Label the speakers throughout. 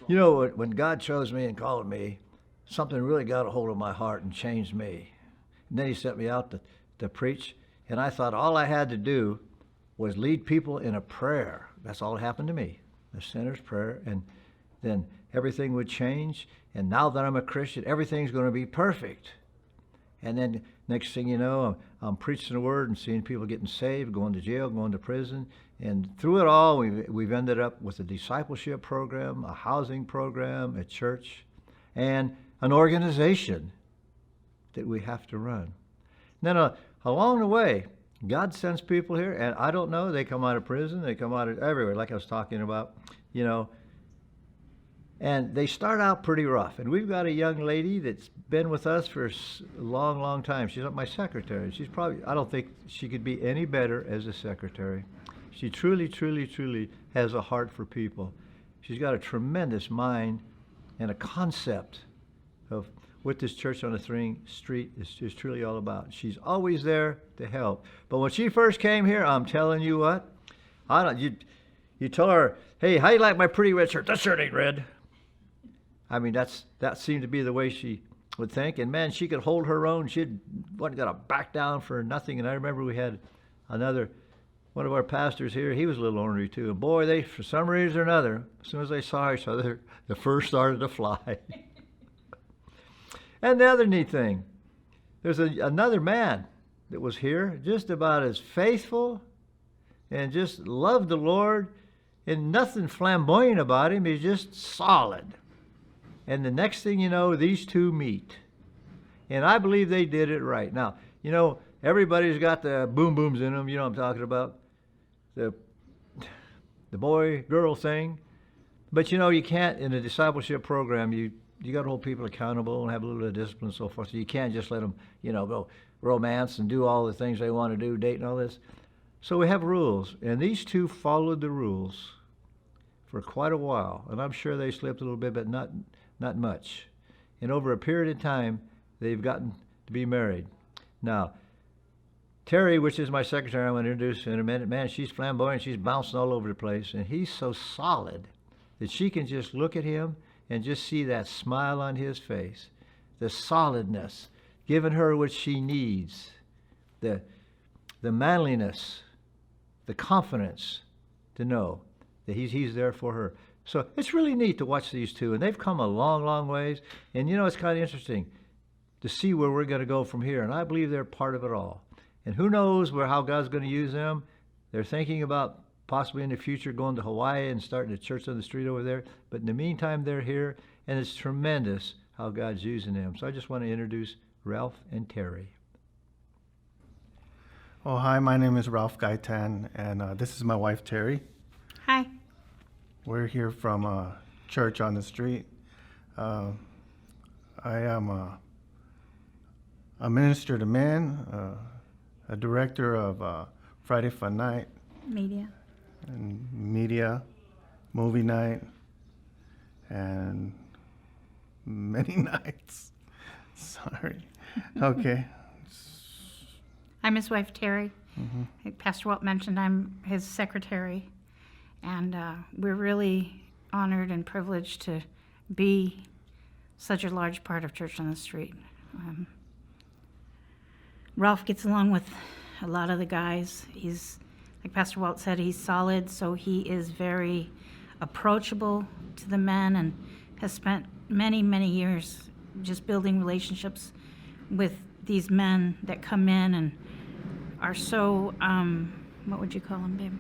Speaker 1: You know, when God chose me and called me, something really got a hold of my heart and changed me. And then he sent me out to preach, and I thought all I had to do was lead people in a prayer. That's all that happened to me, the sinner's prayer, and then everything would change. And now that I'm a Christian, everything's going to be perfect. And then next thing you know, I'm preaching the word and seeing people getting saved, going to jail, going to prison. And through it all, we've ended up with a discipleship program, a housing program, a church, and an organization that we have to run. Then along the way, God sends people here, and I don't know, they come out of prison, they come out of everywhere, like I was talking about, you know. And they start out pretty rough. And we've got a young lady that's been with us for a long, long time. She's my secretary. She's probably, I don't think she could be any better as a secretary. She truly, truly, truly has a heart for people. She's got a tremendous mind and a concept of what this church on the street is truly all about. She's always there to help. But when she first came here, I'm telling you what, you told her, hey, how you like my pretty red shirt? That shirt ain't red. I mean, that seemed to be the way she would think. And man, she could hold her own. She wasn't going to back down for nothing. And I remember we had one of our pastors here. He was a little ornery too. And boy, they, for some reason or another, as soon as they saw each other, the fur started to fly. And the other neat thing, there's another man that was here, just about as faithful and just loved the Lord, and nothing flamboyant about him. He's just solid. And the next thing you know, these two meet. And I believe they did it right. Now, you know, everybody's got the boom booms in them. You know what I'm talking about? The boy-girl thing. But, you know, you can't, in a discipleship program, you got to hold people accountable and have a little bit of discipline and so forth. So you can't just let them, you know, go romance and do all the things they want to do, date and all this. So we have rules. And these two followed the rules for quite a while. And I'm sure they slipped a little bit, but not much. And over a period of time, they've gotten to be married. Now, Terri, which is my secretary, I'm going to introduce in a minute, man, she's flamboyant. She's bouncing all over the place. And he's so solid that she can just look at him and just see that smile on his face, the solidness, giving her what she needs, the manliness, the confidence to know that he's there for her. So it's really neat to watch these two, and they've come a long, long ways. And you know, it's kind of interesting to see where we're going to go from here, and I believe they're part of it all. And who knows how God's going to use them. They're thinking about possibly in the future going to Hawaii and starting a church on the street over there. But in the meantime, they're here, and it's tremendous how God's using them. So I just want to introduce Ralph and Terri.
Speaker 2: Oh, hi, my name is Ralph Gaitan, and this is my wife, Terri.
Speaker 3: Hi.
Speaker 2: We're here from a church on the street. I am a minister to men, a director of Friday Fun Night. Media, movie night, and many nights. Sorry. Okay.
Speaker 3: I'm his wife, Terri. Mm-hmm. Like Pastor Walt mentioned, I'm his secretary. And we're really honored and privileged to be such a large part of Church on the Street. Ralph gets along with a lot of the guys. He's, like Pastor Walt said, he's solid, so he is very approachable to the men and has spent many, many years just building relationships with these men that come in and are so, what would you call them, babe,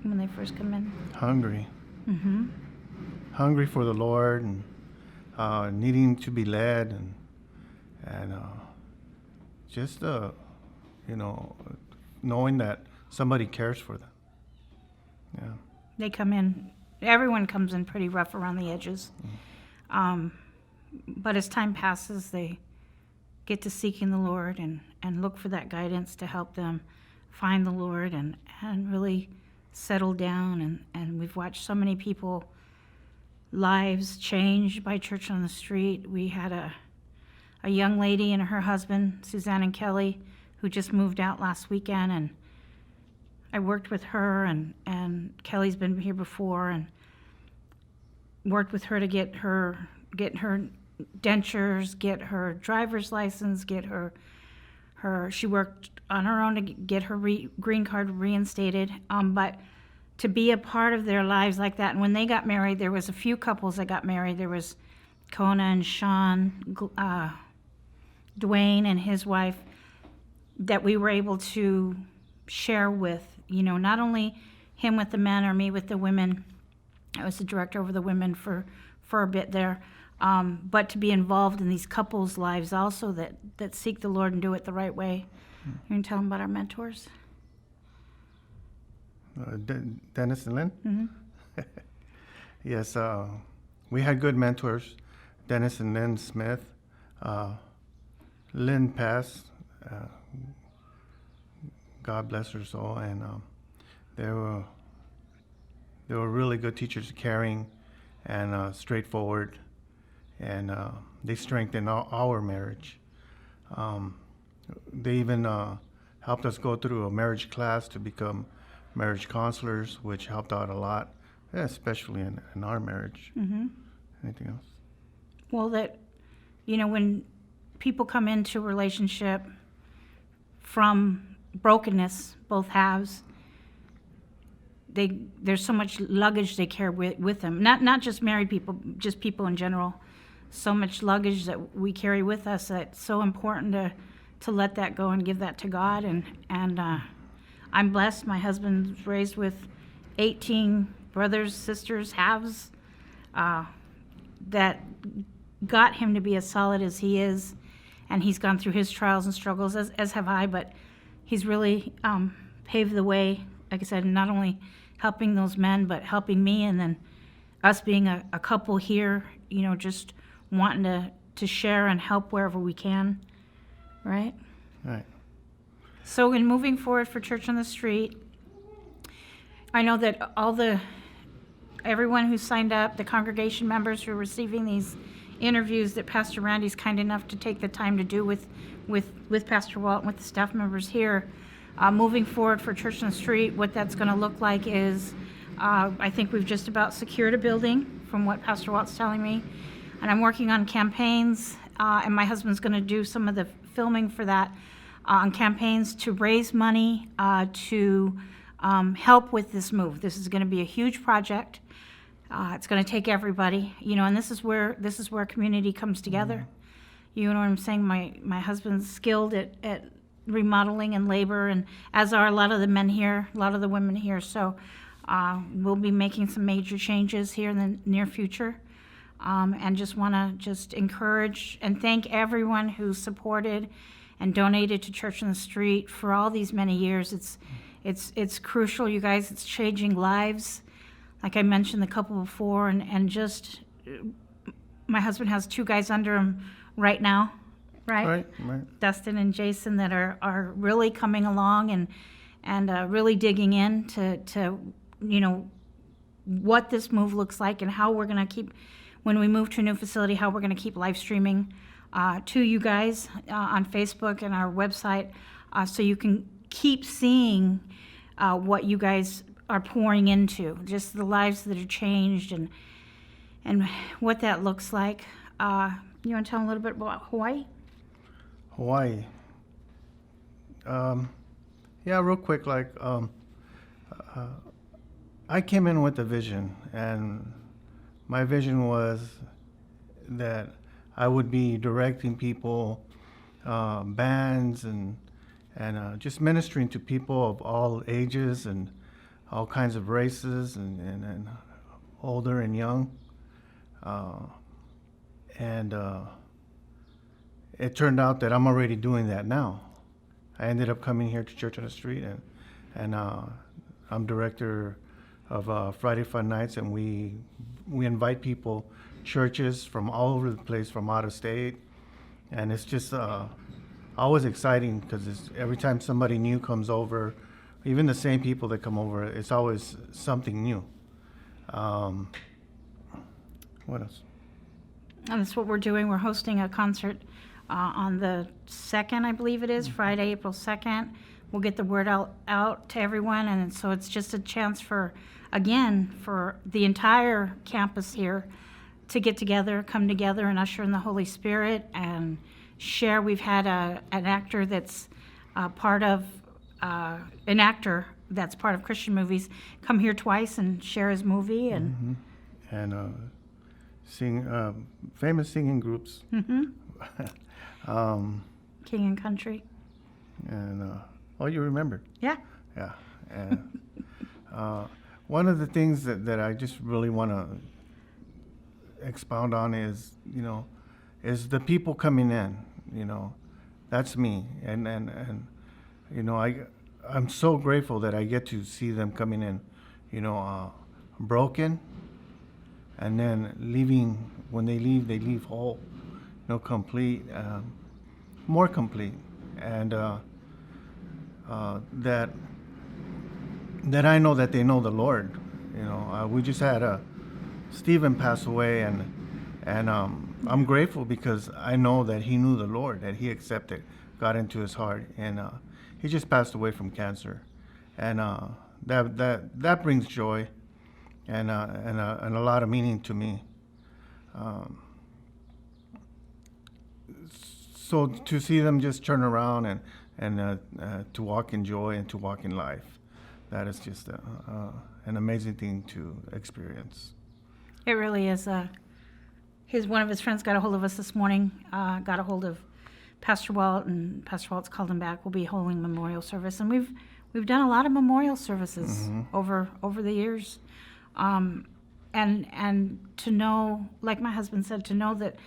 Speaker 3: when they first come in?
Speaker 2: Hungry.
Speaker 3: Mm-hmm.
Speaker 2: Hungry for the Lord and needing to be led and just, you know, knowing that somebody cares for them. Yeah.
Speaker 3: They come in, everyone comes in pretty rough around the edges. Mm-hmm. But as time passes, they get to seeking the Lord and look for that guidance to help them find the Lord and really settle down. And we've watched so many people, lives changed by Church on the Street. We had a young lady and her husband, Suzanne and Kelly, who just moved out last weekend, and I worked with her, and Kelly's been here before, and worked with her to get her dentures, get her driver's license, get her she worked on her own to get her green card reinstated. But to be a part of their lives like that, and when they got married, there was a few couples that got married. There was Kona and Sean, Dwayne and his wife, that we were able to share with, not only him with the men or me with the women. I was the director over the women for a bit there. But to be involved in these couples' lives also that seek the Lord and do it the right way. You want to tell them about our mentors?
Speaker 2: Dennis and Lynn?
Speaker 3: Mm-hmm.
Speaker 2: Yes, we had good mentors, Dennis and Lynn Smith. Lynn passed, God bless her soul, and they were really good teachers, caring and straightforward, and they strengthened our marriage. They even helped us go through a marriage class to become marriage counselors, which helped out a lot, especially in our marriage.
Speaker 3: Mm-hmm.
Speaker 2: Anything else?
Speaker 3: Well, when people come into a relationship from brokenness, both halves, there's so much luggage they carry with them. Not just married people, just people in general. So much luggage that we carry with us that it's so important to let that go and give that to God. And I'm blessed. My husband's raised with 18 brothers, sisters, halves, that got him to be as solid as he is. And he's gone through his trials and struggles, as have I, but he's really paved the way, like I said, not only helping those men, but helping me, and then us being a couple here, just wanting to share and help wherever we can, right?
Speaker 2: Right.
Speaker 3: So in moving forward for Church on the Street, I know that everyone who signed up, the congregation members who are receiving these interviews that Pastor Randy's kind enough to take the time to do with Pastor Walt and with the staff members here, moving forward for Church on the Street, what that's going to look like is, I think we've just about secured a building from what Pastor Walt's telling me, and I'm working on campaigns, and my husband's going to do some of the filming for that, on campaigns to raise money to help with this move. This is going to be a huge project. It's going to take everybody, and this is where community comes together. You know what I'm saying? My husband's skilled at remodeling and labor, and as are a lot of the men here, a lot of the women here. So we'll be making some major changes here in the near future, and just want to encourage and thank everyone who supported and donated to Church on the Street for all these many years. It's crucial, you guys. It's changing lives. Like I mentioned the couple before, and just my husband has 2 guys under him right now, right?
Speaker 2: Right.
Speaker 3: Dustin and Jason, that are really coming along and really digging in to what this move looks like and how we're going to keep, when we move to a new facility, how we're going to keep live streaming to you guys on Facebook and our website, so you can keep seeing what you guys are pouring into, just the lives that are changed and what that looks like. You want to tell them a little bit about Hawaii?
Speaker 2: Hawaii. Yeah, real quick, I came in with a vision, and my vision was that I would be directing people, bands, and just ministering to people of all ages and all kinds of races, and older and young. It turned out that I'm already doing that now. I ended up coming here to Church on the Street, and I'm director of Friday Fun Nights, and we invite people, churches from all over the place, from out of state, and it's just always exciting because every time somebody new comes over, even the same people that come over, it's always something new. What else?
Speaker 3: And that's what we're doing. We're hosting a concert on the 2nd, I believe it is, Friday, April 2nd, we'll get the word out to everyone. And so it's just a chance for the entire campus here to get together, come together, and usher in the Holy Spirit and share. We've had an actor that's part of Christian movies come here twice and share his movie. And
Speaker 2: And sing famous singing groups.
Speaker 3: King and Country.
Speaker 2: And you remembered.
Speaker 3: Yeah.
Speaker 2: Yeah. And one of the things that I just really want to expound on is, is the people coming in. That's me. And I'm so grateful that I get to see them coming in, broken, and then leaving. When they leave whole, complete, more complete, and that I know that they know the Lord. We just had Stephen pass away, and I'm grateful because I know that he knew the Lord, that he accepted, got into his heart, and he just passed away from cancer, and that brings joy, and a lot of meaning to me. So to see them just turn around and to walk in joy and to walk in life, that is just an amazing thing to experience.
Speaker 3: It really is. One of his friends got a hold of us this morning, got a hold of Pastor Walt, and Pastor Walt's called him back. We'll be holding memorial service, and we've done a lot of memorial services over the years, and to know, like my husband said, to know that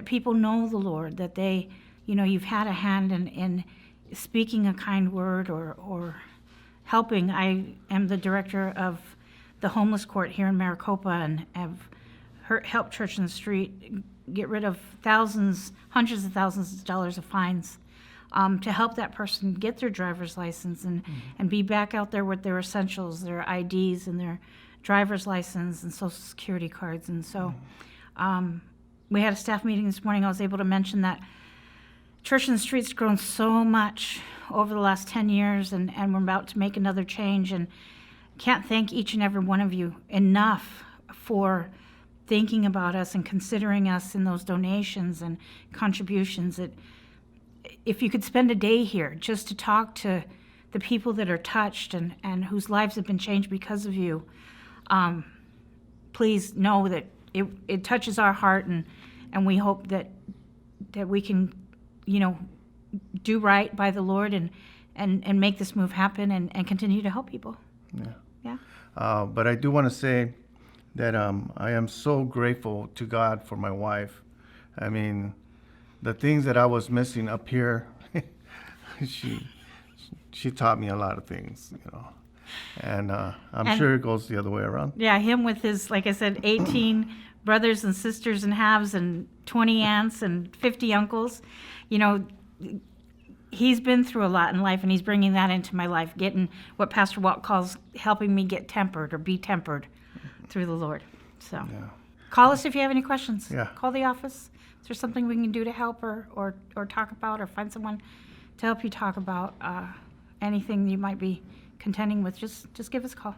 Speaker 3: people know the Lord, that they, you've had a hand in speaking a kind word or helping. I am the director of the homeless court here in Maricopa, and have helped Church in the Street get rid of hundreds of thousands of dollars of fines, to help that person get their driver's license and be back out there with their essentials, their IDs and their driver's license and social security cards. And so we had a staff meeting this morning. I was able to mention that Church in the Street's grown so much over the last 10 years, and we're about to make another change, and can't thank each and every one of you enough for thinking about us and considering us in those donations and contributions. If you could spend a day here just to talk to the people that are touched and whose lives have been changed because of you, please know that it touches our heart, and we hope that we can, do right by the Lord and make this move happen and continue to help people. Yeah.
Speaker 2: But I do want to say that I am so grateful to God for my wife. I mean, the things that I was missing up here, she taught me a lot of things, and I'm sure it goes the other way around.
Speaker 3: Yeah, him with his, like I said, 18 brothers and sisters and halves and 20 aunts and 50 uncles. He's been through a lot in life, and he's bringing that into my life, getting what Pastor Walt calls helping me get tempered or be tempered through the Lord. So call us if you have any questions.
Speaker 2: Yeah.
Speaker 3: Call the office. Is there something we can do to help or talk about, or find someone to help you talk about anything you might be contending with? Just give us a call.